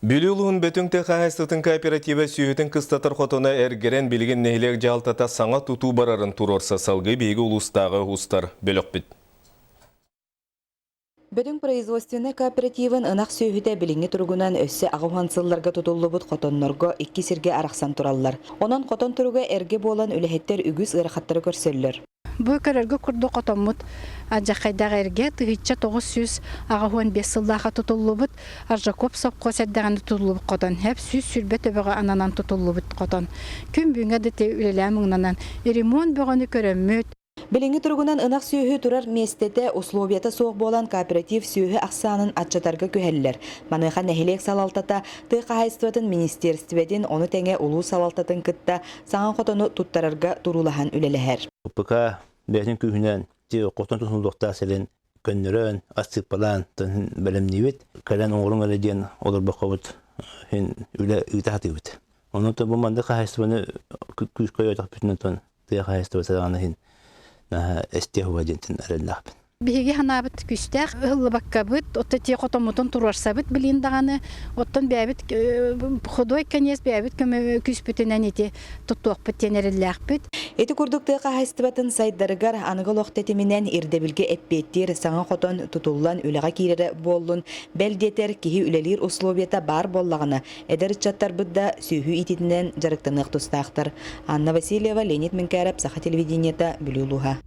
Бүлүлуын бөтіңті қағайстытын кооперативі сүйетін қыстатыр қотына әргерен білген нәйлер жалтата саңа тұту барарын турорса салғы бейгі ұлыстағы ұстар бөлік біт. Бөтің производственный кооперативін ынақ сүйіде біліңі тұрғынан өссі ағуансылларға тұтылы бұд қотоннорға 2 сірге арақсан тұралар. Онан қотон тұруға әрге болан үліхеттер үгіз ұрақаттары көрсөллер. Бұл көрерге күрді қотомыт ажақайдағы әрге тұғытша 900 ағуан 5 сыллаға тұтылы бұд, аржакоп сопқо сәддіғаны тұтылы бұд қотон. Әп сүйіз сүрбет өбіға ананан тұтылы бұд қотон. Күн бүгінгі дәте үлелі мұңнанан еремон бұғаны көріммөт. Біліңі тұрғынан ынақ сүйі тұрар местеті условията соқ болан кооператив сүйі ақсанын атчатарға көхелілер. Маныға нәхилек салалтата тұйқа хайстуатын министерстведен оны тәңе ұлу салалтатын кітті саңан қотону тұттарарға тұрулахан үлеліхер. Бұқа бәтін күйінен қотон тұтылдықта сәлін көннерін, астық балан бәлімневет, кәлін оғырын әледен олар бақауыт үлі үйтақаты өт. Оның тұн бұманды қайстуаны күш көйетақ бүтінен тұн тұйқа хайстуы садағаны эстеуа дентин ареллахпын. Биһиги ханабыт күстәк ыллыбаккабыт, отта те котомутон турарсабыт билиндаганы, оттон бәбит ходой конец бәбит күспүтенен ите туттуакпыт тенереллахпыт. Эти курдукты қағайстыбатын сайдарыгар анығыл оқтетімінен ирдебілге әппеттер саңа қотон тұтулан үліға кейлері болын, бәлдетер кихи үлелер условията бар боллағына әдір чаттар бұдда сүйі итетінен жарықтанық тұстақтыр. Анна Васильева, Леонид Минкарап, Саха телевидениета, Бүлюлуға.